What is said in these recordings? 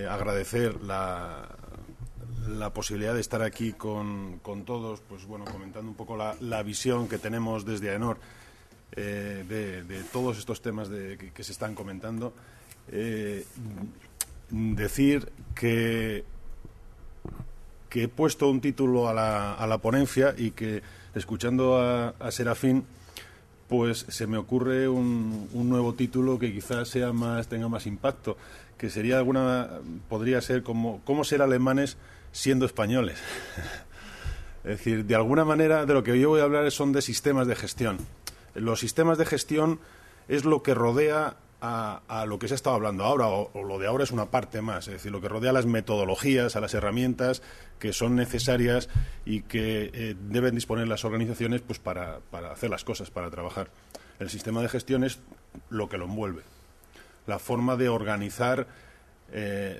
agradecer la posibilidad de estar aquí con todos, pues bueno, comentando un poco la visión que tenemos desde AENOR de todos estos temas que se están comentando. Decir que he puesto un título a la ponencia y que, escuchando a Serafín, pues se me ocurre un nuevo título que quizás tenga más impacto, que podría ser como ¿cómo ser alemanes siendo españoles? Es decir, de alguna manera de lo que yo voy a hablar son de sistemas de gestión. Los sistemas de gestión es lo que rodea a lo que se ha estado hablando ahora, o lo de ahora es una parte más, es decir, lo que rodea a las metodologías, a las herramientas que son necesarias y que deben disponer las organizaciones pues para hacer las cosas, para trabajar. El sistema de gestión es lo que lo envuelve, la forma de organizar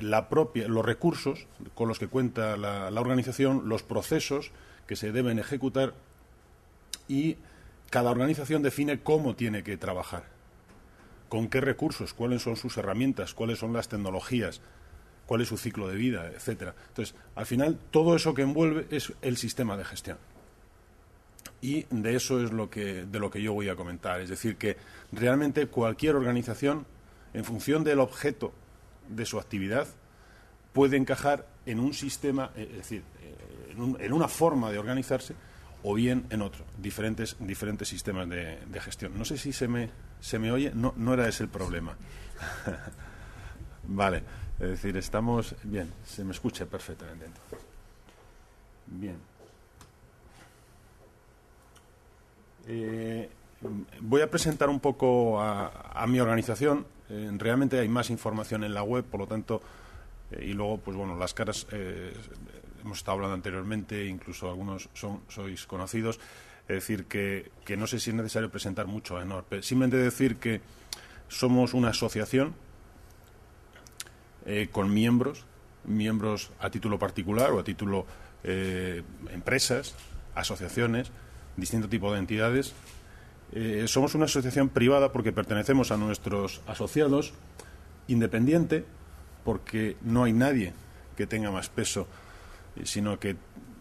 los recursos con los que cuenta la organización, los procesos que se deben ejecutar, y cada organización define cómo tiene que trabajar, con qué recursos, cuáles son sus herramientas, cuáles son las tecnologías, cuál es su ciclo de vida, etcétera. Entonces, al final, todo eso que envuelve es el sistema de gestión. Y de eso es de lo que yo voy a comentar. Es decir, que realmente cualquier organización, en función del objeto de su actividad, puede encajar en un sistema, es decir, en una forma de organizarse, o bien en otro, diferentes sistemas de gestión. No sé si se me oye, no era ese el problema. Vale, es decir, estamos bien, se me escucha perfectamente. Bien. Voy a presentar un poco a mi organización. Realmente hay más información en la web, por lo tanto, y luego, pues bueno, las caras hemos estado hablando anteriormente, incluso algunos sois conocidos. Es decir, que no sé si es necesario presentar mucho a AENOR, pero simplemente decir que somos una asociación con miembros a título particular o a título empresas, asociaciones, distinto tipo de entidades. Somos una asociación privada porque pertenecemos a nuestros asociados, independiente, porque no hay nadie que tenga más peso, sino que,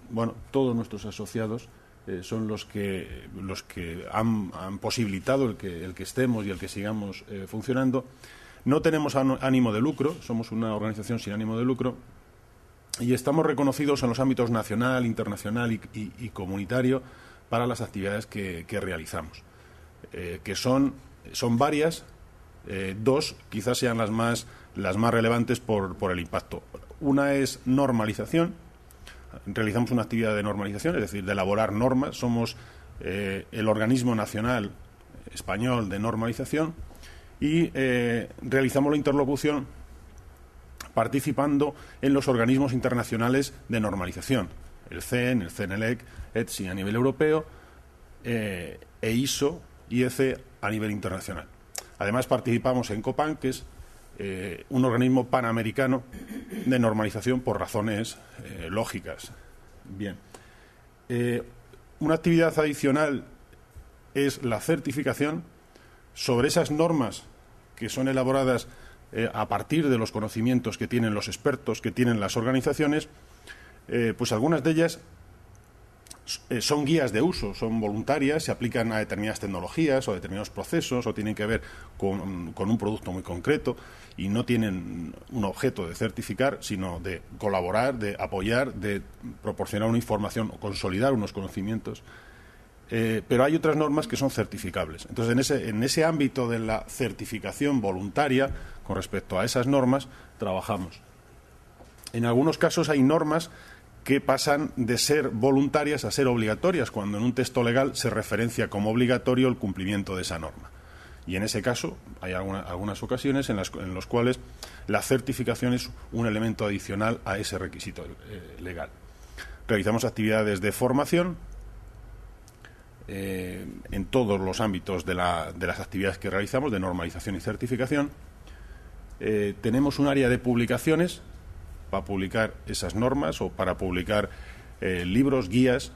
bueno, todos nuestros asociados son los que han posibilitado el que estemos y el que sigamos funcionando. No tenemos ánimo de lucro, somos una organización sin ánimo de lucro y estamos reconocidos en los ámbitos nacional, internacional y comunitario para las actividades que realizamos, que son varias. Dos quizás sean las más relevantes por el impacto. Una es normalización. Realizamos una actividad de normalización, es decir, de elaborar normas. Somos el organismo nacional español de normalización y realizamos la interlocución participando en los organismos internacionales de normalización, el CEN, el CENELEC, ETSI a nivel europeo e ISO, IEC a nivel internacional. Además participamos en COPAN, que es un organismo panamericano de normalización por razones lógicas. Bien. Una actividad adicional es la certificación sobre esas normas que son elaboradas a partir de los conocimientos que tienen los expertos, que tienen las organizaciones. Pues algunas de ellas son guías de uso, son voluntarias, se aplican a determinadas tecnologías o a determinados procesos o tienen que ver con un producto muy concreto y no tienen un objeto de certificar, sino de colaborar, de apoyar, de proporcionar una información o consolidar unos conocimientos. Pero hay otras normas que son certificables. Entonces, en ese ámbito de la certificación voluntaria, con respecto a esas normas, trabajamos. En algunos casos hay normas que pasan de ser voluntarias a ser obligatorias, cuando en un texto legal se referencia como obligatorio el cumplimiento de esa norma. Y en ese caso hay algunas ocasiones en las cuales la certificación es un elemento adicional a ese requisito legal. Realizamos actividades de formación en todos los ámbitos de las actividades que realizamos, de normalización y certificación. Tenemos un área de publicaciones para publicar esas normas o para publicar libros, guías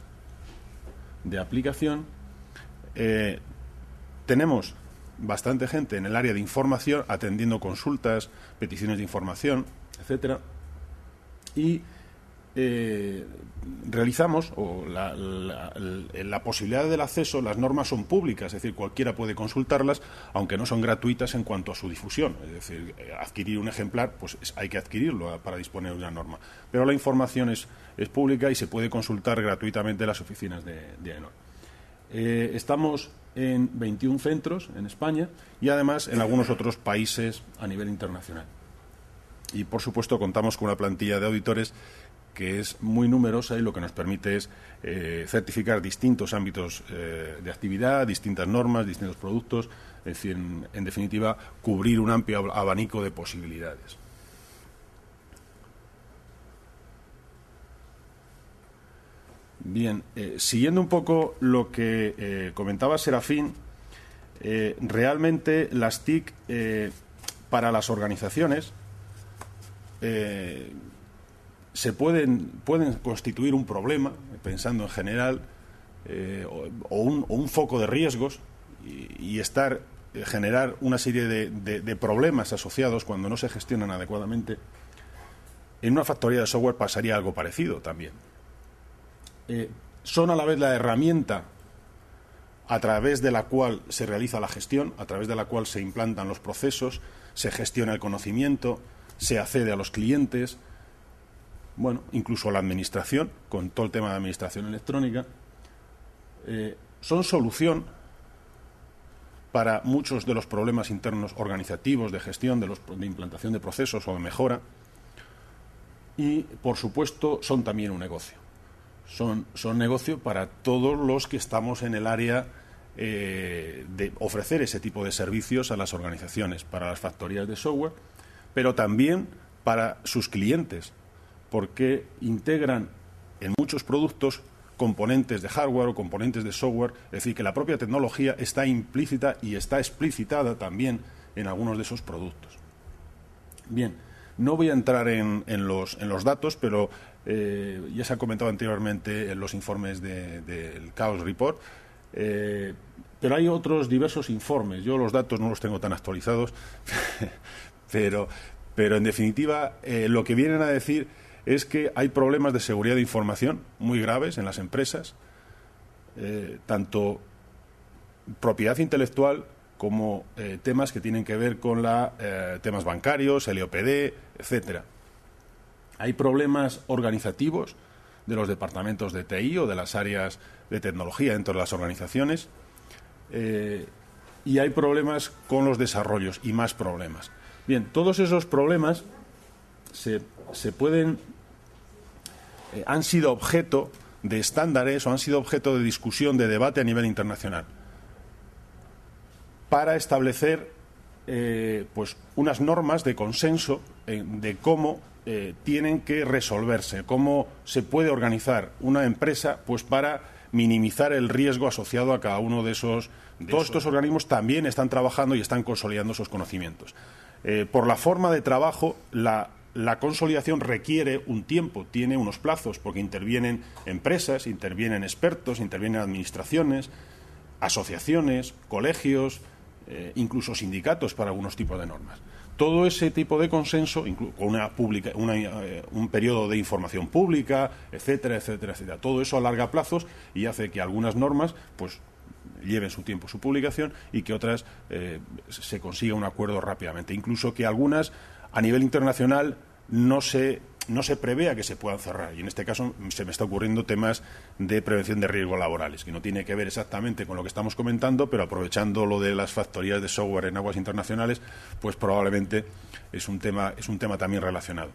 de aplicación. Tenemos bastante gente en el área de información atendiendo consultas, peticiones de información, etcétera. Y realizamos, o la posibilidad del acceso, las normas son públicas, es decir, cualquiera puede consultarlas, aunque no son gratuitas en cuanto a su difusión. Es decir, adquirir un ejemplar, pues hay que adquirirlo para disponer de una norma. Pero la información es pública y se puede consultar gratuitamente en las oficinas de AENOR. Estamos en 21 centros en España y además en algunos otros países a nivel internacional. Y, por supuesto, contamos con una plantilla de auditores que es muy numerosa y lo que nos permite es certificar distintos ámbitos de actividad, distintas normas, distintos productos, es decir, en definitiva, cubrir un amplio abanico de posibilidades. Bien, siguiendo un poco lo que comentaba Serafín, realmente las TIC para las organizaciones se pueden constituir un problema, pensando en general, o un foco de riesgos y generar una serie de problemas asociados cuando no se gestionan adecuadamente. En una factoría de software pasaría algo parecido también. Son a la vez la herramienta a través de la cual se realiza la gestión, a través de la cual se implantan los procesos, se gestiona el conocimiento, se accede a los clientes, bueno, incluso la administración, con todo el tema de administración electrónica. Son solución para muchos de los problemas internos organizativos, de gestión, de implantación de procesos o de mejora. Y, por supuesto, son también un negocio. Son negocio para todos los que estamos en el área de ofrecer ese tipo de servicios a las organizaciones, para las factorías de software, pero también para sus clientes, porque integran en muchos productos componentes de hardware o componentes de software, es decir, que la propia tecnología está implícita y está explicitada también en algunos de esos productos. Bien, no voy a entrar en los datos, pero ya se ha comentado anteriormente en los informes del Chaos Report, pero hay otros diversos informes. Yo los datos no los tengo tan actualizados, pero en definitiva lo que vienen a decir es que hay problemas de seguridad de información muy graves en las empresas, tanto propiedad intelectual como temas que tienen que ver con temas bancarios, LOPD, etcétera. Hay problemas organizativos de los departamentos de TI o de las áreas de tecnología dentro de las organizaciones, y hay problemas con los desarrollos y más problemas. Bien, todos esos problemas han sido objeto de estándares o han sido objeto de discusión, de debate a nivel internacional, para establecer pues unas normas de consenso de cómo tienen que resolverse, cómo se puede organizar una empresa pues para minimizar el riesgo asociado a cada uno de esos. Todos estos organismos también están trabajando y están consolidando esos conocimientos. Por la forma de trabajo, la consolidación requiere un tiempo, tiene unos plazos, porque intervienen empresas, intervienen expertos, intervienen administraciones, asociaciones, colegios, incluso sindicatos para algunos tipos de normas. Todo ese tipo de consenso, con un periodo de información pública, etcétera, etcétera, etcétera. Todo eso alarga plazos y hace que algunas normas pues lleven su tiempo su publicación y que otras se consiga un acuerdo rápidamente. Incluso que algunas a nivel internacional no se prevea que se puedan cerrar. Y en este caso se me está ocurriendo temas de prevención de riesgos laborales, que no tiene que ver exactamente con lo que estamos comentando, pero aprovechando lo de las factorías de software en aguas internacionales, pues probablemente es un tema también relacionado.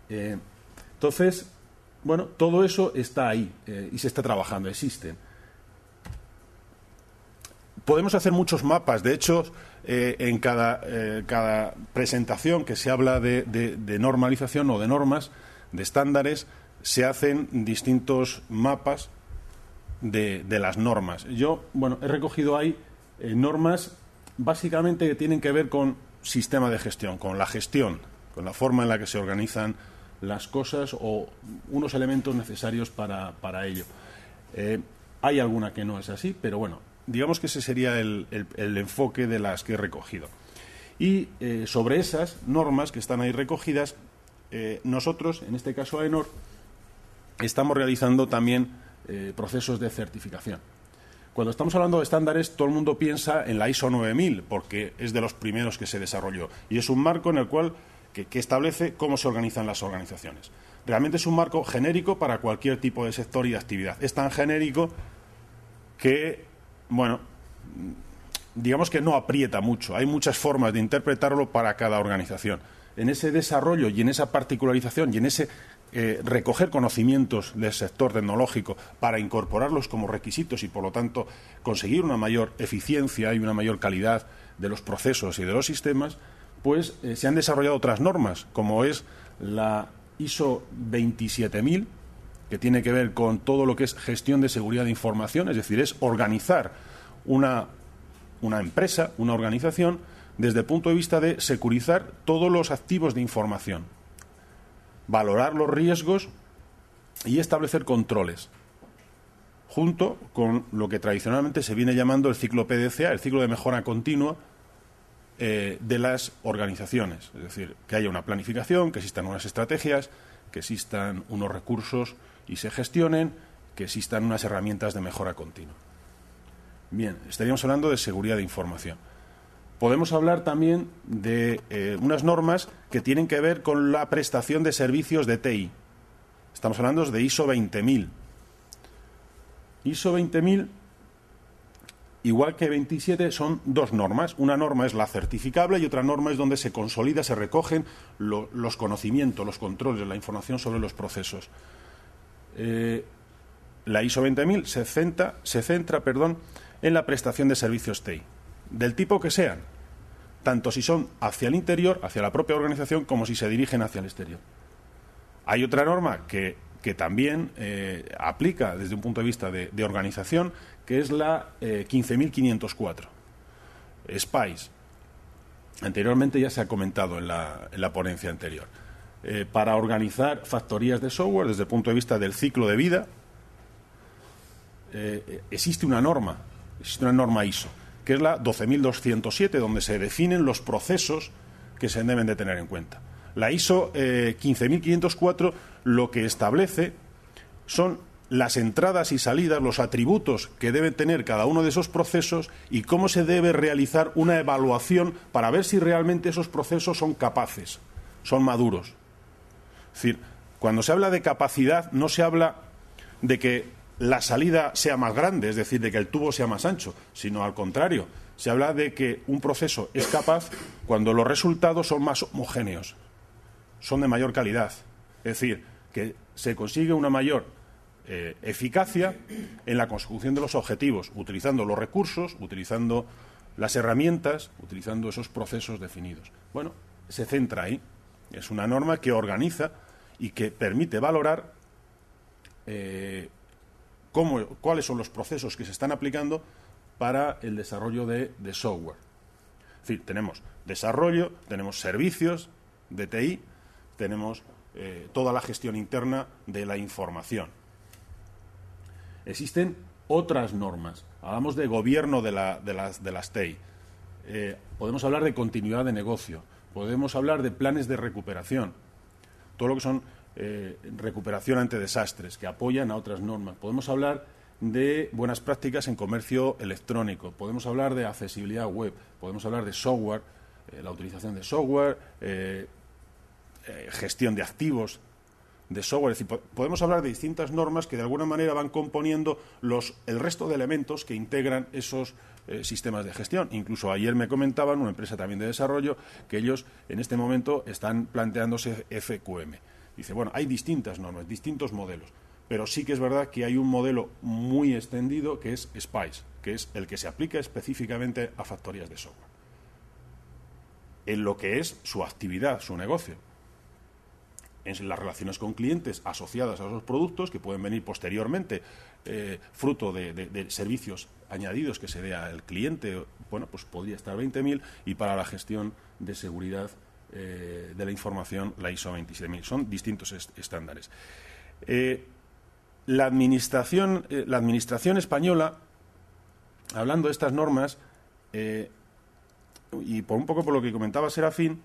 Entonces, bueno, todo eso está ahí y se está trabajando, existen. Podemos hacer muchos mapas. De hecho, en cada presentación que se habla de normalización o de normas, de estándares, se hacen distintos mapas de las normas. Yo, bueno, he recogido ahí normas básicamente que tienen que ver con sistema de gestión, con la gestión, con la forma en la que se organizan las cosas o unos elementos necesarios para ello. Hay alguna que no es así, pero bueno, digamos que ese sería el enfoque de las que he recogido. Y sobre esas normas que están ahí recogidas, nosotros, en este caso AENOR, estamos realizando también procesos de certificación. Cuando estamos hablando de estándares, todo el mundo piensa en la ISO 9000, porque es de los primeros que se desarrolló. Y es un marco en el cual que establece cómo se organizan las organizaciones. Realmente es un marco genérico para cualquier tipo de sector y de actividad. Es tan genérico que, bueno, digamos que no aprieta mucho. Hay muchas formas de interpretarlo para cada organización. En ese desarrollo y en esa particularización y en ese recoger conocimientos del sector tecnológico para incorporarlos como requisitos y, por lo tanto, conseguir una mayor eficiencia y una mayor calidad de los procesos y de los sistemas, pues se han desarrollado otras normas, como es la ISO 27000, que tiene que ver con todo lo que es gestión de seguridad de información, es decir, es organizar una empresa, una organización, desde el punto de vista de securizar todos los activos de información, valorar los riesgos y establecer controles, junto con lo que tradicionalmente se viene llamando el ciclo PDCA, el ciclo de mejora continua de las organizaciones. Es decir, que haya una planificación, que existan unas estrategias, que existan unos recursos y se gestionen, que existan unas herramientas de mejora continua. Bien, estaríamos hablando de seguridad de información. Podemos hablar también de unas normas que tienen que ver con la prestación de servicios de TI. Estamos hablando de ISO 20000. ISO 20000, igual que 27, son dos normas. Una norma es la certificable y otra norma es donde se consolida, se recogen los conocimientos, los controles, la información sobre los procesos. La ISO 20000 se centra en la prestación de servicios TI, del tipo que sean, tanto si son hacia el interior, hacia la propia organización, como si se dirigen hacia el exterior. Hay otra norma que también aplica desde un punto de vista de organización, que es la 15504, SPICE. Anteriormente ya se ha comentado en la ponencia anterior. Para organizar factorías de software desde el punto de vista del ciclo de vida, existe una norma ISO, que es la 12207, donde se definen los procesos que se deben de tener en cuenta. La ISO 15504 lo que establece son las entradas y salidas, los atributos que deben tener cada uno de esos procesos y cómo se debe realizar una evaluación para ver si realmente esos procesos son capaces, son maduros. Es decir, cuando se habla de capacidad no se habla de que la salida sea más grande, es decir, de que el tubo sea más ancho, sino al contrario, se habla de que un proceso es capaz cuando los resultados son más homogéneos, son de mayor calidad. Es decir, que se consigue una mayor eficacia en la consecución de los objetivos, utilizando los recursos, utilizando las herramientas, utilizando esos procesos definidos. Bueno, se centra ahí. Es una norma que organiza y que permite valorar cuáles son los procesos que se están aplicando para el desarrollo de software. Es decir, tenemos desarrollo, tenemos servicios de TI, tenemos toda la gestión interna de la información. Existen otras normas. Hablamos de gobierno de las TI. Podemos hablar de continuidad de negocio. Podemos hablar de planes de recuperación. Todo lo que son recuperación ante desastres, que apoyan a otras normas. Podemos hablar de buenas prácticas en comercio electrónico. Podemos hablar de accesibilidad web. Podemos hablar de software, la utilización de software, gestión de activos de software. Es decir, podemos hablar de distintas normas que de alguna manera van componiendo el resto de elementos que integran esos sistemas de gestión. Incluso ayer me comentaban, una empresa también de desarrollo, que ellos en este momento están planteándose FQM. Dice, bueno, hay distintas normas, distintos modelos, pero sí que es verdad que hay un modelo muy extendido que es SPICE, que es el que se aplica específicamente a factorías de software, en lo que es su actividad, su negocio, en las relaciones con clientes asociadas a esos productos que pueden venir posteriormente, fruto de servicios añadidos que se dé al cliente. Bueno, pues podría estar 20.000, y para la gestión de seguridad de la información, la ISO 27000. Son distintos estándares. La administración española, hablando de estas normas, y por un poco por lo que comentaba Serafín,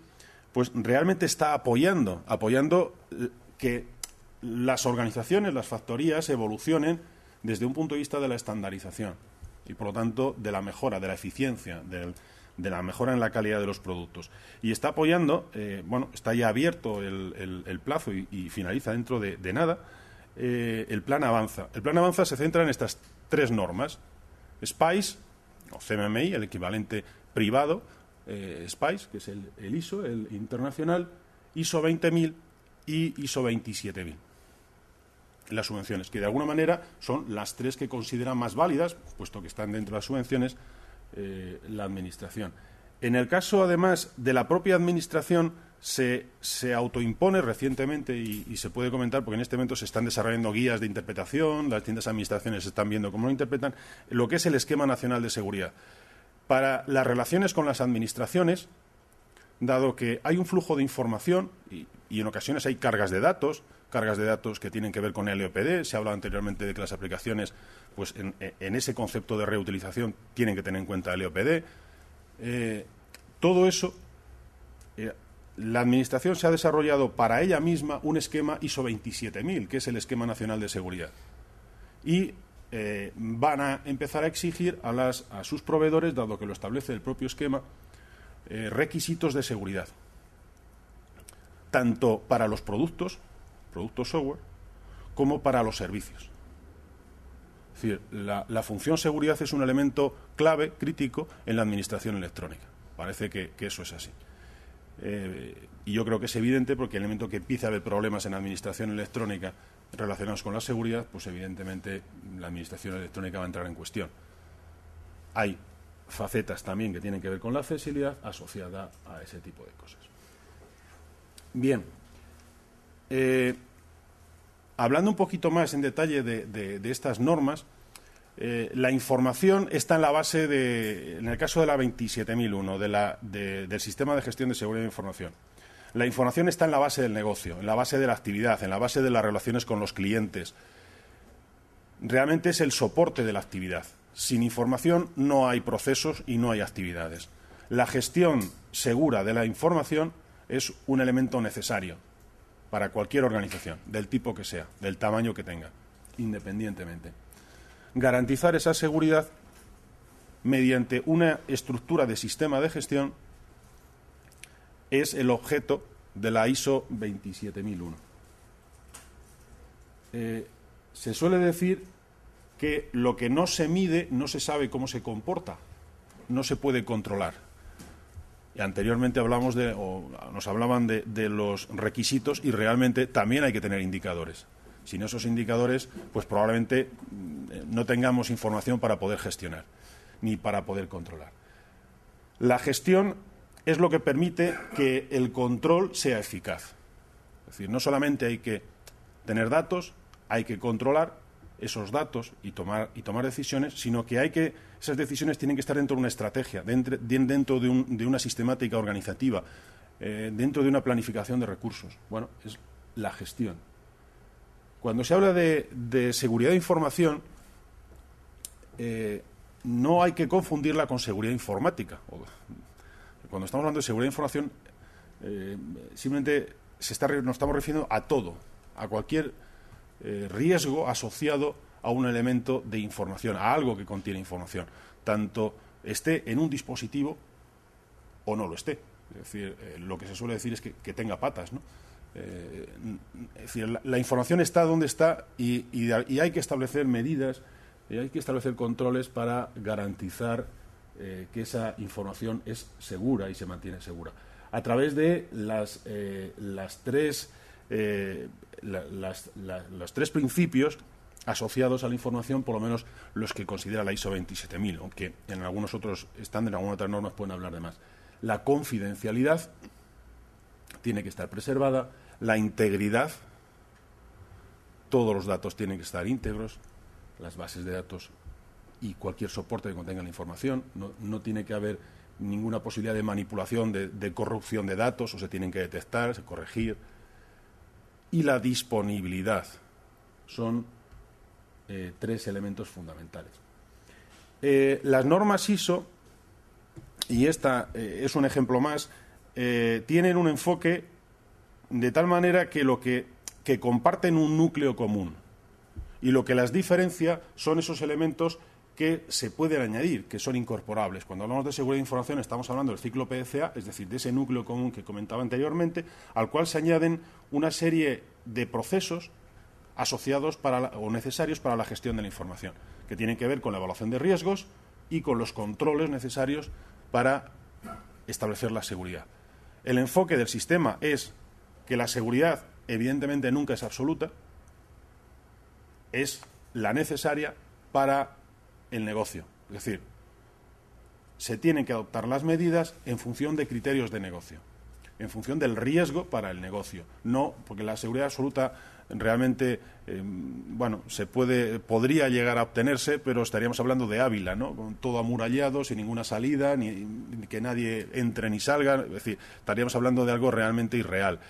pues realmente está apoyando que las organizaciones, las factorías evolucionen desde un punto de vista de la estandarización y, por lo tanto, de la mejora, de la eficiencia, de la mejora en la calidad de los productos. Y está apoyando, está ya abierto el plazo y finaliza dentro de nada, el Plan Avanza. El Plan Avanza se centra en estas 3 normas: SPICE, o CMMI, el equivalente privado, SPICE, que es el ISO, el internacional, ISO 20000 y ISO 27000. Las subvenciones, que de alguna manera son las 3 que consideran más válidas, puesto que están dentro de las subvenciones, la Administración. En el caso, además, de la propia Administración, se autoimpone recientemente, y se puede comentar, porque en este momento se están desarrollando guías de interpretación, las distintas administraciones están viendo cómo lo interpretan, lo que es el Esquema Nacional de Seguridad. Para las relaciones con las administraciones, dado que hay un flujo de información y en ocasiones hay cargas de datos que tienen que ver con el LOPD. Se ha hablado anteriormente de que las aplicaciones, pues en ese concepto de reutilización, tienen que tener en cuenta el LOPD. Todo eso, la Administración se ha desarrollado para ella misma un esquema ISO 27000, que es el Esquema Nacional de Seguridad. Y van a empezar a exigir a sus proveedores, dado que lo establece el propio esquema, requisitos de seguridad, tanto para los productos software, como para los servicios. Es decir, la función seguridad es un elemento clave, crítico, en la administración electrónica. Parece que eso es así. Y yo creo que es evidente, porque el elemento que empieza a haber problemas en la administración electrónica relacionados con la seguridad, pues evidentemente la administración electrónica va a entrar en cuestión. Hay facetas también que tienen que ver con la accesibilidad asociada a ese tipo de cosas. Bien. Hablando un poquito más en detalle de estas normas, la información está en la base en el caso de la 27001, del Sistema de Gestión de Seguridad de Información. La información está en la base del negocio, en la base de la actividad, en la base de las relaciones con los clientes. Realmente es el soporte de la actividad. Sin información no hay procesos y no hay actividades. La gestión segura de la información es un elemento necesario para cualquier organización, del tipo que sea, del tamaño que tenga, independientemente. Garantizar esa seguridad mediante una estructura de sistema de gestión es el objeto de la ISO 27001. Se suele decir que lo que no se mide no se sabe cómo se comporta, no se puede controlar. Y anteriormente nos hablaban de los requisitos, y realmente también hay que tener indicadores. Sin esos indicadores, pues probablemente no tengamos información para poder gestionar, ni para poder controlar. La gestión es lo que permite que el control sea eficaz. Es decir, no solamente hay que tener datos, hay que controlar esos datos y tomar decisiones, sino que esas decisiones tienen que estar dentro de una estrategia, dentro de una sistemática organizativa, dentro de una planificación de recursos. Bueno, es la gestión. Cuando se habla de seguridad de información, no hay que confundirla con seguridad informática. Cuando estamos hablando de seguridad de información, simplemente nos estamos refiriendo a todo, a cualquier riesgo asociado a un elemento de información, a algo que contiene información, tanto esté en un dispositivo o no lo esté. Es decir, lo que se suele decir es que tenga patas, ¿no? Es decir, la información está donde está, y hay que establecer medidas, y hay que establecer controles para garantizar que esa información es segura y se mantiene segura. A través de los tres principios asociados a la información, por lo menos los que considera la ISO 27000, aunque en algunos otros estándares, en algunas otras normas pueden hablar de más. La confidencialidad tiene que estar preservada, la integridad, todos los datos tienen que estar íntegros, las bases de datos y cualquier soporte que contenga la información, no tiene que haber ninguna posibilidad de manipulación, de corrupción de datos, o se tienen que detectar, corregir. Y la disponibilidad son tres elementos fundamentales. Las normas ISO y esta es un ejemplo más, tienen un enfoque de tal manera que comparten un núcleo común. Y lo que las diferencia son esos elementos que se pueden añadir, que son incorporables. Cuando hablamos de seguridad de información estamos hablando del ciclo PDCA, es decir, de ese núcleo común que comentaba anteriormente, al cual se añaden una serie de procesos asociados o necesarios para la gestión de la información, que tienen que ver con la evaluación de riesgos y con los controles necesarios para establecer la seguridad. El enfoque del sistema es que la seguridad, evidentemente, nunca es absoluta, es la necesaria para el negocio. Es decir, se tienen que adoptar las medidas en función de criterios de negocio, en función del riesgo para el negocio. No, porque la seguridad absoluta realmente, podría llegar a obtenerse, pero estaríamos hablando de Ávila, ¿no? Con todo amurallado, sin ninguna salida, ni que nadie entre ni salga. Es decir, estaríamos hablando de algo realmente irreal.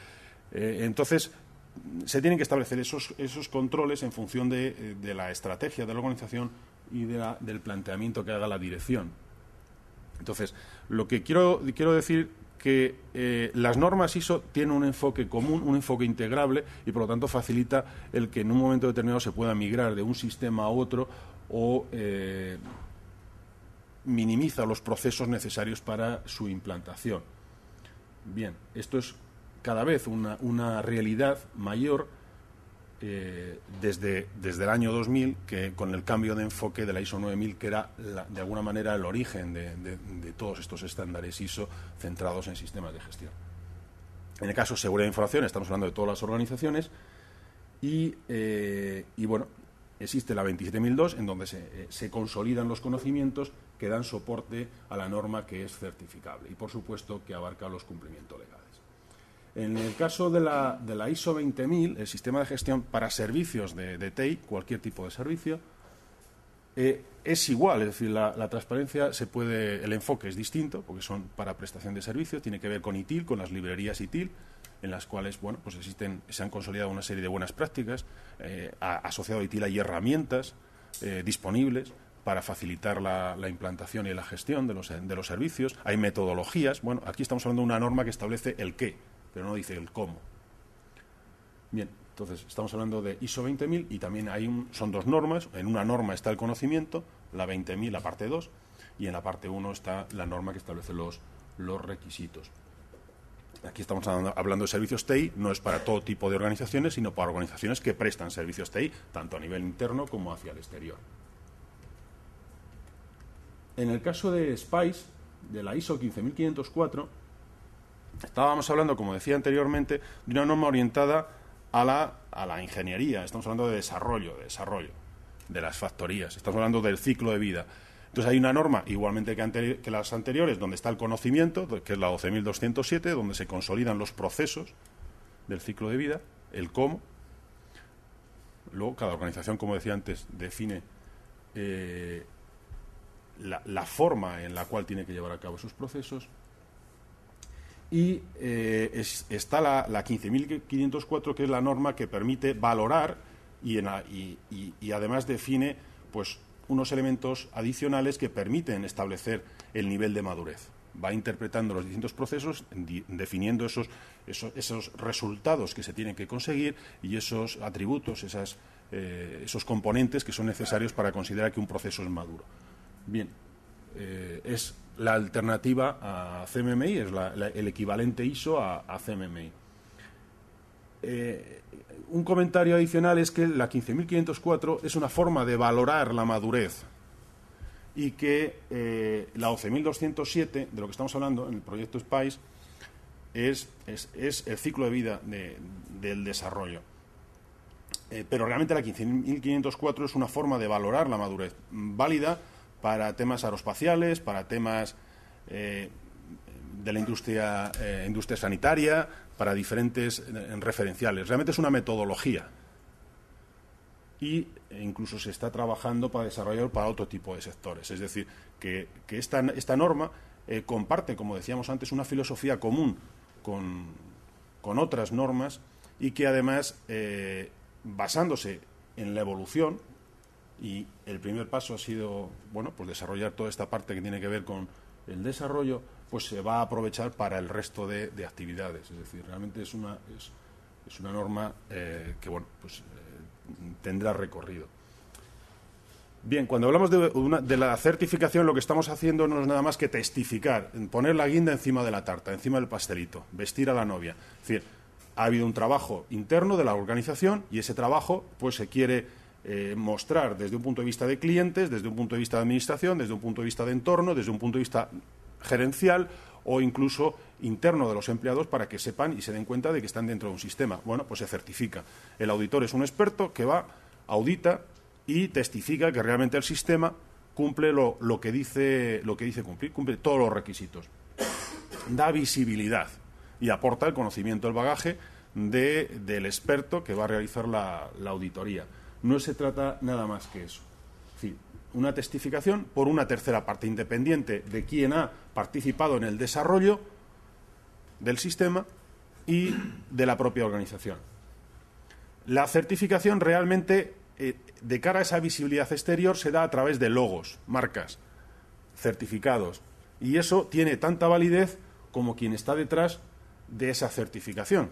Entonces, se tienen que establecer esos controles en función de la estrategia de la organización y del planteamiento que haga la dirección. Entonces, lo que quiero decir que las normas ISO tienen un enfoque común, un enfoque integrable, y por lo tanto facilita el que en un momento determinado se pueda migrar de un sistema a otro o minimiza los procesos necesarios para su implantación. Bien, esto es cada vez una realidad mayor desde el año 2000, que con el cambio de enfoque de la ISO 9000, que era de alguna manera el origen de todos estos estándares ISO centrados en sistemas de gestión. En el caso de seguridad de información estamos hablando de todas las organizaciones y bueno, existe la 27002 en donde se consolidan los conocimientos que dan soporte a la norma que es certificable y, por supuesto, que abarca los cumplimientos legales. En el caso de la ISO 20000, el sistema de gestión para servicios de TI, cualquier tipo de servicio, es igual, es decir, la transparencia el enfoque es distinto, porque son para prestación de servicios, tiene que ver con ITIL, con las librerías ITIL, en las cuales, bueno, pues se han consolidado una serie de buenas prácticas. Asociado a ITIL hay herramientas disponibles para facilitar la implantación y la gestión de los servicios. Hay metodologías. Bueno, aquí estamos hablando de una norma que establece el qué, pero no dice el cómo. Bien, entonces estamos hablando de ISO 20000 y también son dos normas. En una norma está el conocimiento, la 20000, la parte 2, y en la parte 1 está la norma que establece los requisitos. Aquí estamos hablando de servicios TI, no es para todo tipo de organizaciones, sino para organizaciones que prestan servicios TI, tanto a nivel interno como hacia el exterior. En el caso de SPICE, de la ISO 15504, estábamos hablando, como decía anteriormente, de una norma orientada a la ingeniería. Estamos hablando de desarrollo de las factorías. Estamos hablando del ciclo de vida. Entonces hay una norma, igualmente que las anteriores, donde está el conocimiento, que es la 12207, donde se consolidan los procesos del ciclo de vida, el cómo. Luego, cada organización, como decía antes, define la forma en la cual tiene que llevar a cabo esos procesos. Y está la 15504, que es la norma que permite valorar y además define, pues, unos elementos adicionales que permiten establecer el nivel de madurez. Va interpretando los distintos procesos, definiendo esos resultados que se tienen que conseguir y esos atributos, esos componentes que son necesarios para considerar que un proceso es maduro. Bien, es la alternativa a CMMI, es el equivalente ISO a CMMI. Un comentario adicional es que la 15504 es una forma de valorar la madurez y que la 12207, de lo que estamos hablando en el proyecto SPICE, es el ciclo de vida del desarrollo. Pero realmente la 15504 es una forma de valorar la madurez, válida para temas aeroespaciales, para temas de la industria sanitaria, para diferentes referenciales. Realmente es una metodología y incluso se está trabajando para desarrollar para otro tipo de sectores. Es decir, que esta norma comparte, como decíamos antes, una filosofía común con otras normas y que además, basándose en la evolución, y el primer paso ha sido, bueno, pues desarrollar toda esta parte que tiene que ver con el desarrollo, pues se va a aprovechar para el resto de actividades. Es decir, realmente es una norma que, bueno, pues tendrá recorrido. Bien, cuando hablamos de la certificación, lo que estamos haciendo no es nada más que testificar, poner la guinda encima de la tarta, encima del pastelito, vestir a la novia. Es decir, ha habido un trabajo interno de la organización y ese trabajo pues se quiere mostrar desde un punto de vista de clientes, desde un punto de vista de administración, desde un punto de vista de entorno, desde un punto de vista gerencial o incluso interno de los empleados para que sepan y se den cuenta de que están dentro de un sistema. Bueno, pues se certifica. El auditor es un experto que va, audita y testifica que realmente el sistema cumple lo que dice cumplir, cumple todos los requisitos. Da visibilidad y aporta el conocimiento, el bagaje del experto que va a realizar la auditoría. No se trata nada más que eso. Es decir, una testificación por una tercera parte, independiente de quién ha participado en el desarrollo del sistema y de la propia organización. La certificación realmente, de cara a esa visibilidad exterior, se da a través de logos, marcas, certificados. Y eso tiene tanta validez como quien está detrás de esa certificación.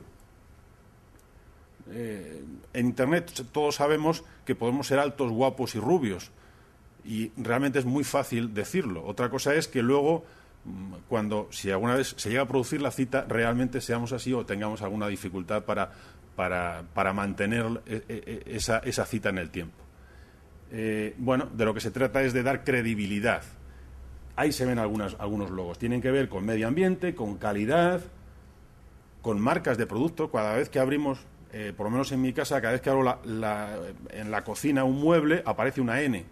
En Internet todos sabemos que podemos ser altos, guapos y rubios. Y realmente es muy fácil decirlo. Otra cosa es que luego, si alguna vez se llega a producir la cita, realmente seamos así o tengamos alguna dificultad para mantener esa cita en el tiempo. Bueno, de lo que se trata es de dar credibilidad. Ahí se ven algunos logos. Tienen que ver con medio ambiente, con calidad, con marcas de productos. Cada vez que abrimos, por lo menos en mi casa, cada vez que abro en la cocina un mueble, aparece una N.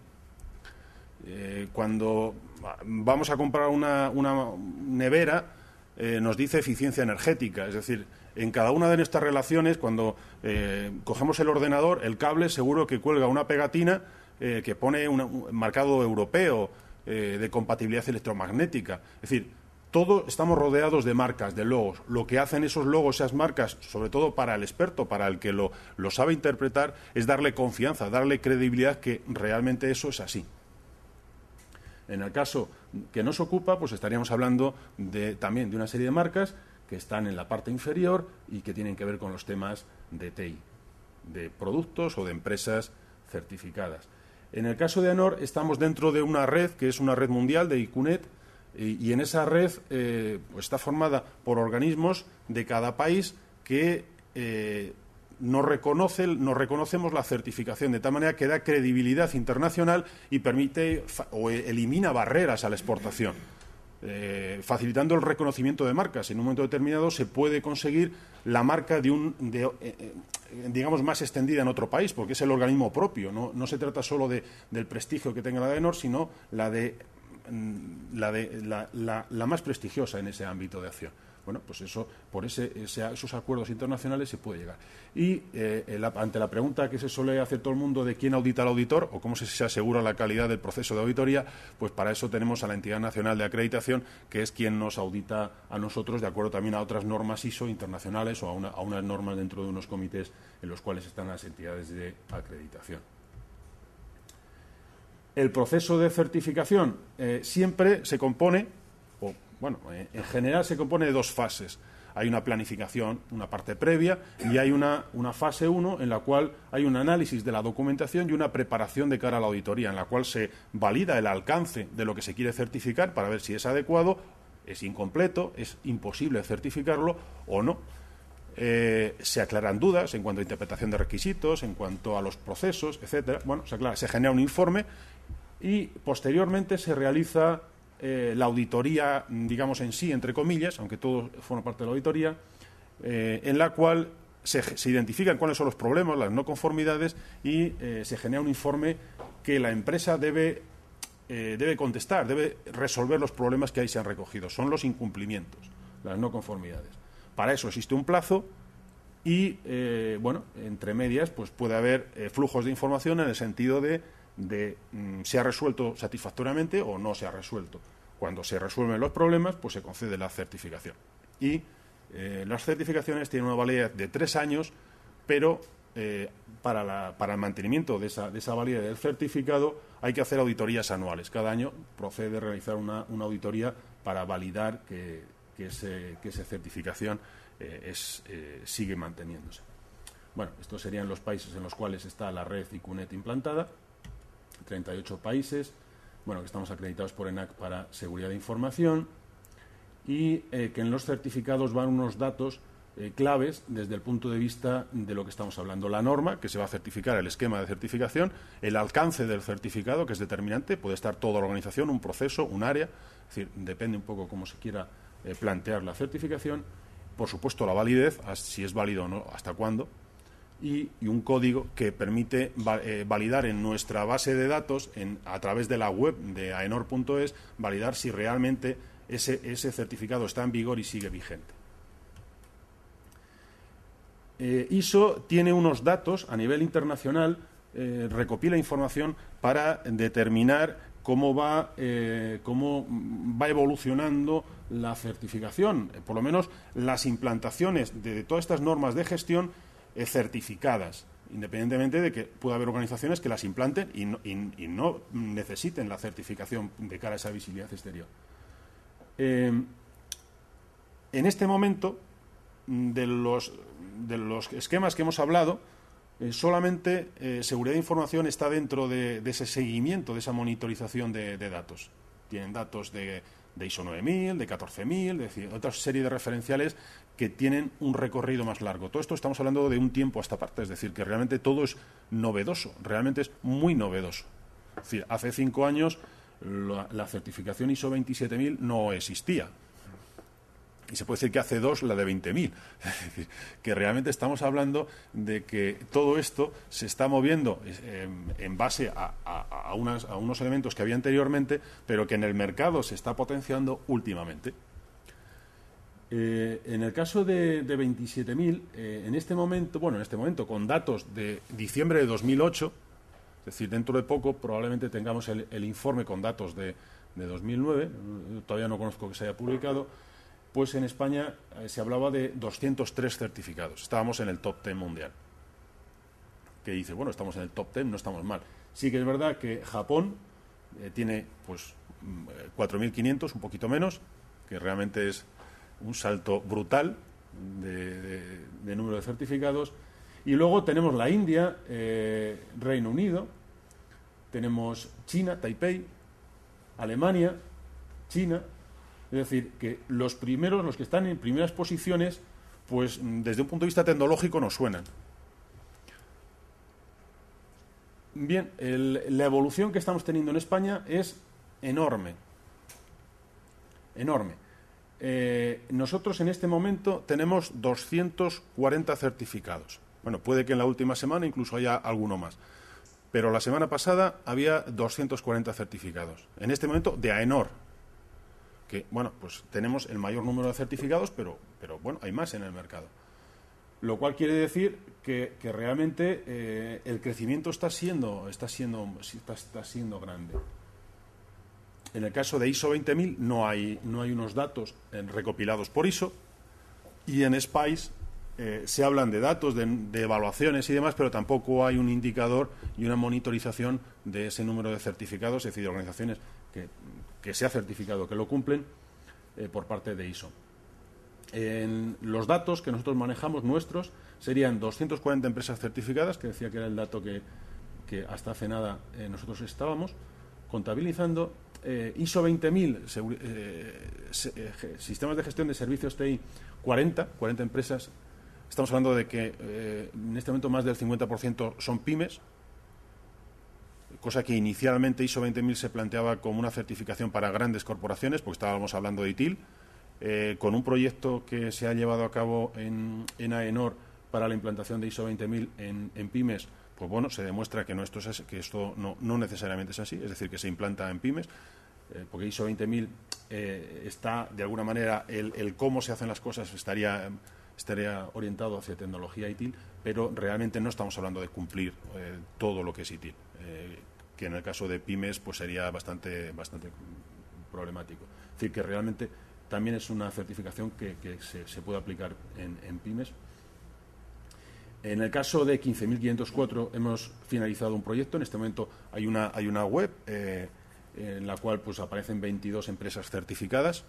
Cuando vamos a comprar una nevera, nos dice eficiencia energética. Es decir, en cada una de nuestras relaciones, cuando cogemos el ordenador, el cable seguro que cuelga una pegatina que pone un marcado europeo de compatibilidad electromagnética. Es decir, todos estamos rodeados de marcas, de logos. Lo que hacen esos logos, esas marcas, sobre todo para el experto, para el que lo sabe interpretar, es darle confianza, darle credibilidad que realmente eso es así. En el caso que nos ocupa, pues estaríamos hablando también de una serie de marcas que están en la parte inferior y que tienen que ver con los temas de TI, de productos o de empresas certificadas. En el caso de AENOR estamos dentro de una red que es una red mundial de ICUNET y en esa red pues está formada por organismos de cada país que nos reconocemos la certificación, de tal manera que da credibilidad internacional y permite o elimina barreras a la exportación. Facilitando el reconocimiento de marcas. En un momento determinado se puede conseguir la marca digamos, más extendida en otro país, porque es el organismo propio. No se trata solo del prestigio que tenga la de AENOR, sino la más prestigiosa en ese ámbito de acción. Bueno, pues eso, por esos acuerdos internacionales se puede llegar. Y ante la pregunta que se suele hacer todo el mundo de quién audita al auditor o cómo se asegura la calidad del proceso de auditoría, pues para eso tenemos a la Entidad Nacional de Acreditación, que es quien nos audita a nosotros de acuerdo también a otras normas ISO internacionales o a unas normas dentro de unos comités en los cuales están las entidades de acreditación. El proceso de certificación siempre se compone, en general se compone de dos fases. Hay una planificación, una parte previa, y hay una fase 1 en la cual hay un análisis de la documentación y una preparación de cara a la auditoría, en la cual se valida el alcance de lo que se quiere certificar para ver si es adecuado, es incompleto, es imposible certificarlo o no. Se aclaran dudas en cuanto a interpretación de requisitos, en cuanto a los procesos, etcétera. Bueno, se genera un informe y posteriormente se realiza la auditoría, digamos en sí, entre comillas, aunque todo forma parte de la auditoría, en la cual se identifican cuáles son los problemas, las no conformidades y se genera un informe que la empresa debe contestar, debe resolver los problemas que ahí se han recogido. Son los incumplimientos, las no conformidades. Para eso existe un plazo y, entre medias, pues puede haber flujos de información en el sentido de se ha resuelto satisfactoriamente o no se ha resuelto. Cuando se resuelven los problemas, pues se concede la certificación. Y las certificaciones tienen una validez de 3 años, pero para el mantenimiento de esa validez del certificado hay que hacer auditorías anuales. Cada año procede a realizar una auditoría para validar que esa certificación sigue manteniéndose. Bueno, estos serían los países en los cuales está la red IQNet implantada, 38 países, bueno, que estamos acreditados por ENAC para seguridad de información, y que en los certificados van unos datos claves desde el punto de vista de lo que estamos hablando. La norma que se va a certificar, el esquema de certificación, el alcance del certificado, que es determinante, puede estar toda la organización, un proceso, un área, es decir, depende un poco cómo se quiera plantear la certificación, por supuesto la validez, si es válido o no, hasta cuándo, y un código que permite validar en nuestra base de datos, a través de la web de aenor.es, validar si realmente ese certificado está en vigor y sigue vigente. ISO tiene unos datos a nivel internacional, recopila información para determinar cómo va evolucionando la certificación, por lo menos las implantaciones de todas estas normas de gestión certificadas, independientemente de que pueda haber organizaciones que las implanten y no necesiten la certificación de cara a esa visibilidad exterior. En este momento, de los esquemas que hemos hablado, solamente seguridad de información está dentro de ese seguimiento, de esa monitorización de datos. Tienen datos de ISO 9000, de 14000, de otra serie de referenciales que tienen un recorrido más largo. Todo esto estamos hablando de un tiempo a esta parte, es decir, que realmente todo es novedoso, realmente es muy novedoso. Es decir, hace 5 años la certificación ISO 27000 no existía. Y se puede decir que hace 2 la de 20.000. Es decir, que realmente estamos hablando de que todo esto se está moviendo en base a unos elementos que había anteriormente, pero que en el mercado se está potenciando últimamente. En el caso de 27.000, en este momento, con datos de diciembre de 2008, es decir, dentro de poco probablemente tengamos el informe con datos de 2009, todavía no conozco que se haya publicado, pues en España se hablaba de 203 certificados. Estábamos en el top 10 mundial. Que dice, bueno, estamos en el top 10, no estamos mal. Sí que es verdad que Japón tiene pues 4.500, un poquito menos, que realmente es un salto brutal de número de certificados. Y luego tenemos la India, Reino Unido, tenemos China, Taipei, Alemania, China. Es decir, que los que están en primeras posiciones, pues desde un punto de vista tecnológico nos suenan. Bien, la evolución que estamos teniendo en España es enorme. Enorme. Nosotros en este momento tenemos 240 certificados. Bueno, puede que en la última semana incluso haya alguno más. Pero la semana pasada había 240 certificados. En este momento de AENOR. Que, bueno, pues tenemos el mayor número de certificados, pero bueno, hay más en el mercado. Lo cual quiere decir que realmente el crecimiento está siendo grande. En el caso de ISO 20000 no hay unos datos recopilados por ISO, y en SPICE se hablan de datos, de evaluaciones y demás, pero tampoco hay un indicador y una monitorización de ese número de certificados, es decir, de organizaciones que se ha certificado, que lo cumplen por parte de ISO. En los datos que nosotros manejamos nuestros serían 240 empresas certificadas, que decía que era el dato que hasta hace nada nosotros estábamos contabilizando. ISO 20000, sistemas de gestión de servicios TI, 40 empresas. Estamos hablando de que en este momento más del 50% son pymes, cosa que inicialmente ISO 20000 se planteaba como una certificación para grandes corporaciones, porque estábamos hablando de ITIL, con un proyecto que se ha llevado a cabo en AENOR para la implantación de ISO 20000 en pymes. Pues bueno, se demuestra que esto no necesariamente es así, es decir, que se implanta en pymes, porque ISO 20000 está, de alguna manera, el cómo se hacen las cosas estaría orientado hacia tecnología ITIL, pero realmente no estamos hablando de cumplir todo lo que es ITIL, que en el caso de pymes pues sería bastante problemático. Es decir, que realmente también es una certificación que se puede aplicar en pymes. En el caso de 15.504 hemos finalizado un proyecto. En este momento hay una web en la cual pues aparecen 22 empresas certificadas.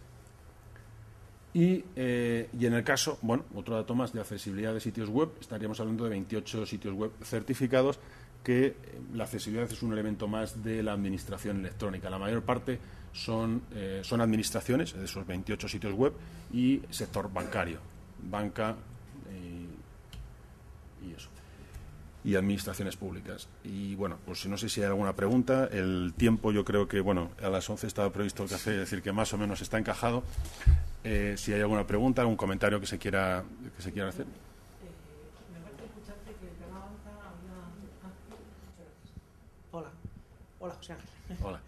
Y en el caso, bueno, otro dato más de accesibilidad de sitios web, estaríamos hablando de 28 sitios web certificados, que la accesibilidad es un elemento más de la administración electrónica. La mayor parte son administraciones, de esos 28 sitios web, y sector bancario, banca y eso. Y administraciones públicas. Y bueno, pues no sé si hay alguna pregunta. El tiempo, yo creo que, bueno, a las 11 estaba previsto el café, es decir, que más o menos está encajado. Si hay alguna pregunta, algún comentario que se quiera hacer. Me parece escucharte que el plan Avanza había... Hola, José Ángel. Hola.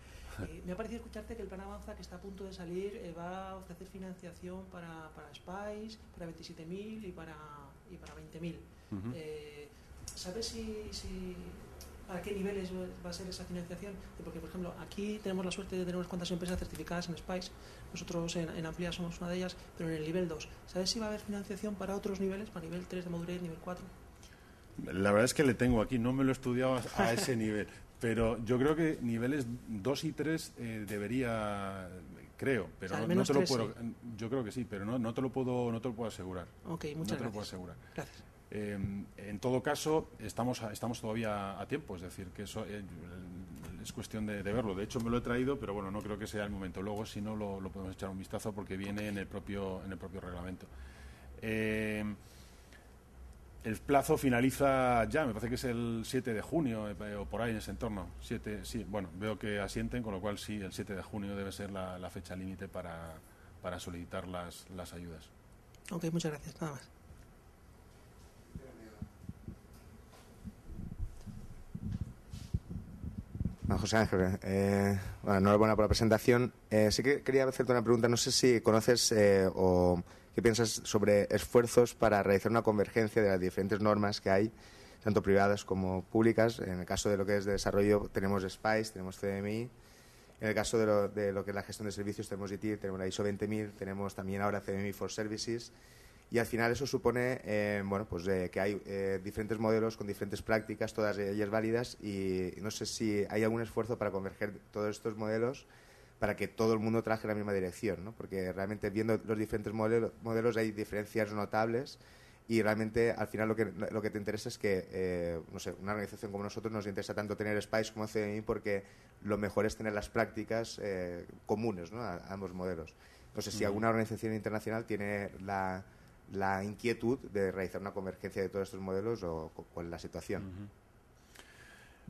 Me ha parecido escucharte que el plan Avanza, que está a punto de salir, va a ofrecer financiación para SPAIS, para 27.000 y para 20.000. ¿Sabes si a qué niveles va a ser esa financiación? Porque, por ejemplo, aquí tenemos la suerte de tener unas cuantas empresas certificadas en SPAIS. Nosotros en Amplia somos una de ellas, pero en el nivel 2. ¿Sabes si va a haber financiación para otros niveles, para nivel 3 de madurez, nivel 4? La verdad es que le tengo aquí, no me lo he estudiado a ese nivel, pero yo creo que niveles 2 y 3 debería, creo, pero o sea, no te lo 3, puedo, sí. Yo creo que sí, pero no te lo puedo asegurar. Ok, muchas gracias. No te lo puedo asegurar. Gracias. En todo caso, estamos todavía a tiempo, es decir, que eso es cuestión de verlo. De hecho, me lo he traído, pero bueno, no creo que sea el momento. Luego, si no, lo podemos echar un vistazo porque viene en el propio reglamento. El plazo finaliza ya, me parece que es el 7 de junio o por ahí en ese entorno. 7, sí, bueno, veo que asienten, con lo cual sí, el 7 de junio debe ser la fecha límite para solicitar las ayudas. Ok, muchas gracias, nada más. José Ángel, bueno, enhorabuena por la presentación. Sí que quería hacerte una pregunta. No sé si conoces o qué piensas sobre esfuerzos para realizar una convergencia de las diferentes normas que hay, tanto privadas como públicas. En el caso de lo que es de desarrollo tenemos SPAIS, tenemos CMI. En el caso de lo que es la gestión de servicios tenemos ITIL, tenemos la ISO 20000, tenemos también ahora CMI for Services. Y al final eso supone que hay diferentes modelos con diferentes prácticas, todas ellas válidas, y no sé si hay algún esfuerzo para converger todos estos modelos para que todo el mundo trabaje en la misma dirección, ¿no? Porque realmente viendo los diferentes modelos hay diferencias notables y realmente al final lo que te interesa es que una organización como nosotros nos interesa tanto tener SPAIS como CMI porque lo mejor es tener las prácticas comunes, ¿no? a ambos modelos. No sé si alguna organización internacional tiene la inquietud de realizar una convergencia de todos estos modelos o cuál es la situación.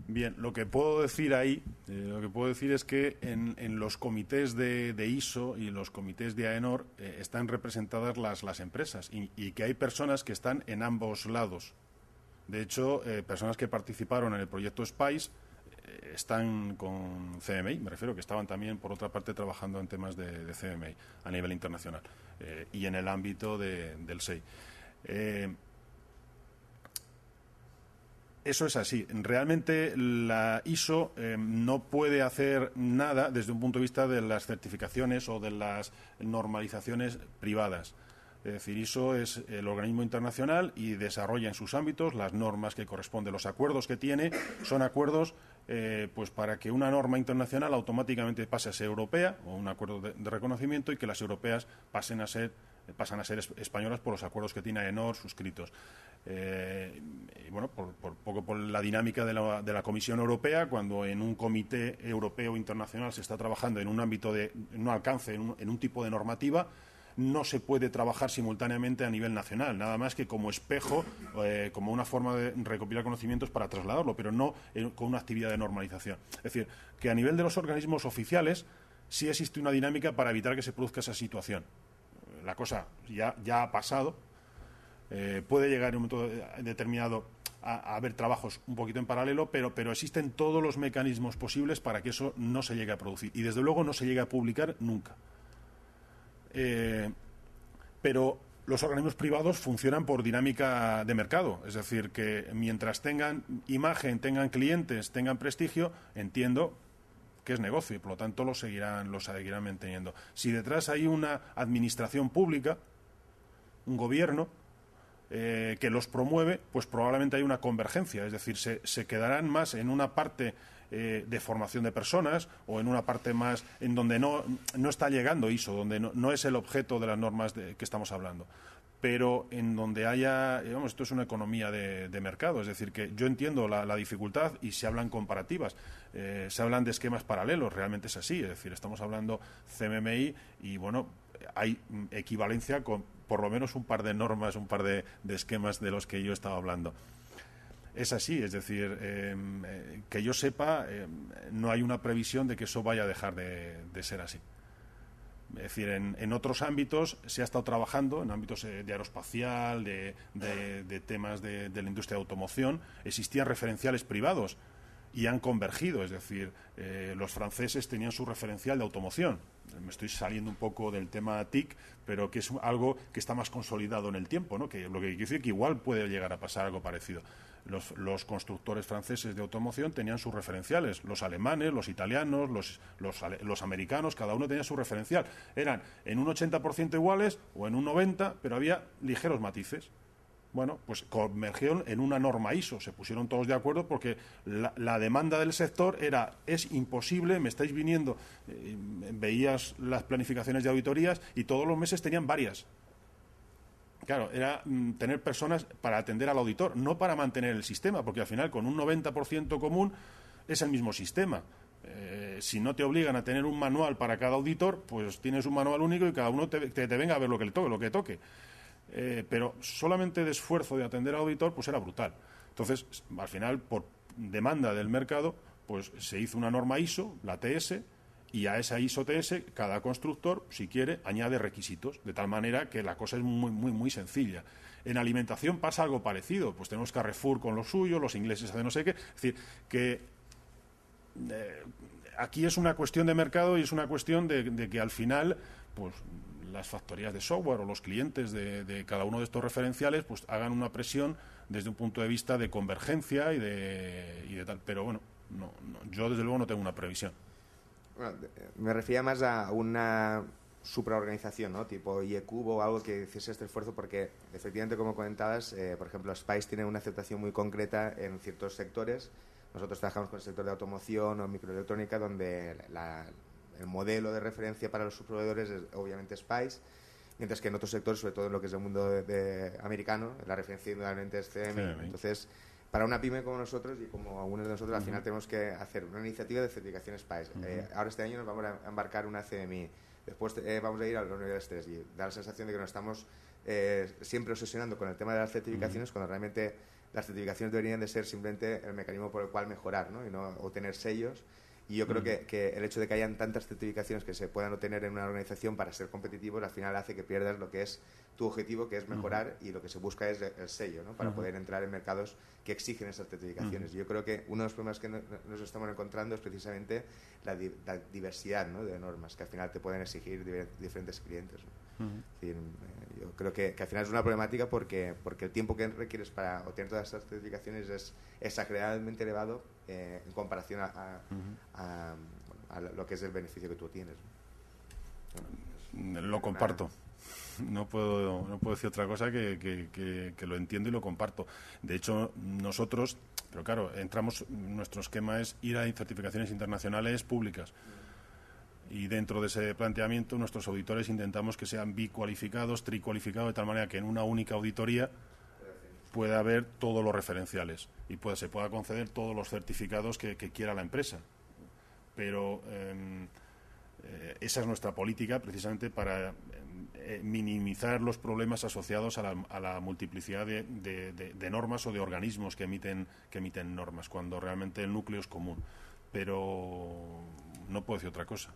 Bien, lo que puedo decir es que en los comités de ISO y los comités de AENOR están representadas las empresas y que hay personas que están en ambos lados. De hecho, personas que participaron en el proyecto SPAIS están con CMI, me refiero, que estaban también, por otra parte, trabajando en temas de CMI a nivel internacional y en el ámbito del SEI. Eso es así. Realmente la ISO no puede hacer nada desde un punto de vista de las certificaciones o de las normalizaciones privadas. Es decir, ISO es el organismo internacional y desarrolla en sus ámbitos las normas que corresponden. Los acuerdos que tiene son acuerdos pues para que una norma internacional automáticamente pase a ser europea, o un acuerdo de reconocimiento, y que las europeas pasan a ser españolas por los acuerdos que tiene AENOR suscritos. Y bueno, por la dinámica de la Comisión Europea, cuando en un comité europeo internacional se está trabajando en un ámbito en un alcance, en un tipo de normativa, no se puede trabajar simultáneamente a nivel nacional, nada más que como espejo, como una forma de recopilar conocimientos para trasladarlo, pero no con una actividad de normalización. Es decir, que a nivel de los organismos oficiales sí existe una dinámica para evitar que se produzca esa situación. La cosa ya ha pasado, puede llegar en un momento determinado a haber trabajos un poquito en paralelo, pero existen todos los mecanismos posibles para que eso no se llegue a producir y desde luego no se llegue a publicar nunca. Pero los organismos privados funcionan por dinámica de mercado, es decir, que mientras tengan imagen, tengan clientes, tengan prestigio, entiendo que es negocio y por lo tanto lo seguirán manteniendo. Si detrás hay una administración pública, un gobierno, que los promueve, pues probablemente hay una convergencia, es decir, se quedarán más en una parte de formación de personas o en una parte más en donde no está llegando ISO, donde no es el objeto de las normas que estamos hablando. Pero en donde haya, digamos, esto es una economía de mercado, es decir, que yo entiendo la dificultad y se hablan comparativas, se hablan de esquemas paralelos, realmente es así, es decir, estamos hablando CMMI y, bueno, hay equivalencia con por lo menos un par de normas, un par de esquemas de los que yo estaba hablando. Es así, es decir, que yo sepa, no hay una previsión de que eso vaya a dejar de ser así. Es decir, en otros ámbitos se ha estado trabajando, en ámbitos de aeroespacial, de temas de la industria de automoción, existían referenciales privados y han convergido, es decir, los franceses tenían su referencial de automoción. Me estoy saliendo un poco del tema TIC, pero que es algo que está más consolidado en el tiempo, ¿no? Que lo que quiere decir que igual puede llegar a pasar algo parecido. Los constructores franceses de automoción tenían sus referenciales, los alemanes, los italianos, los americanos, cada uno tenía su referencial. Eran en un 80% iguales o en un 90%, pero había ligeros matices. Bueno, pues convergieron en una norma ISO, se pusieron todos de acuerdo porque la demanda del sector es imposible, me estáis viniendo, veías las planificaciones de auditorías y todos los meses tenían varias. Claro, era tener personas para atender al auditor, no para mantener el sistema, porque al final con un 90% común es el mismo sistema. Si no te obligan a tener un manual para cada auditor, pues tienes un manual único y cada uno te venga a ver lo que toque. Pero solamente de esfuerzo de atender al auditor, pues era brutal. Entonces, al final, por demanda del mercado, pues se hizo una norma ISO, la TS, y a esa ISO TS cada constructor, si quiere, añade requisitos, de tal manera que la cosa es muy, muy, muy sencilla. En alimentación pasa algo parecido, pues tenemos Carrefour con lo suyo, los ingleses hacen no sé qué, es decir, que aquí es una cuestión de mercado y es una cuestión de que al final, pues las factorías de software o los clientes de cada uno de estos referenciales pues hagan una presión desde un punto de vista de convergencia y de tal. Pero bueno, yo desde luego no tengo una previsión. Bueno, me refería más a una supraorganización, ¿no? Tipo IECUB o algo que hiciese este esfuerzo, porque efectivamente, como comentabas, por ejemplo, SPICE tiene una aceptación muy concreta en ciertos sectores. Nosotros trabajamos con el sector de automoción o microelectrónica, donde el modelo de referencia para los subproveedores es obviamente SPICE, mientras que en otros sectores, sobre todo en lo que es el mundo americano, la referencia indudablemente es CMI. Entonces, para una pyme como nosotros y como algunos de nosotros, al final tenemos que hacer una iniciativa de certificación SPICE. Ahora este año nos vamos a embarcar una CMI, después vamos a ir a los niveles 3 y da la sensación de que nos estamos siempre obsesionando con el tema de las certificaciones, cuando realmente las certificaciones deberían de ser simplemente el mecanismo por el cual mejorar, ¿no? Y no obtener sellos. Y yo creo que el hecho de que hayan tantas certificaciones que se puedan obtener en una organización para ser competitivos, al final hace que pierdas lo que es tu objetivo, que es mejorar, y lo que se busca es el sello, ¿no? Para poder entrar en mercados que exigen esas certificaciones. Y yo creo que uno de los problemas que nos estamos encontrando es precisamente la diversidad, ¿no? De normas que al final te pueden exigir diferentes clientes, ¿no? Es decir, yo creo que al final es una problemática porque el tiempo que requieres para obtener todas estas certificaciones es exageradamente elevado en comparación a lo que es el beneficio que tú tienes, ¿no? Lo comparto. No puedo decir otra cosa que lo entiendo y lo comparto. De hecho, nosotros, pero claro, nuestro esquema es ir a certificaciones internacionales públicas. Y dentro de ese planteamiento, nuestros auditores intentamos que sean bicualificados, tricualificados, de tal manera que en una única auditoría pueda haber todos los referenciales y se pueda conceder todos los certificados que quiera la empresa. Pero esa es nuestra política, precisamente para minimizar los problemas asociados a la multiplicidad de normas o de organismos que emiten normas, cuando realmente el núcleo es común. Pero no puedo decir otra cosa.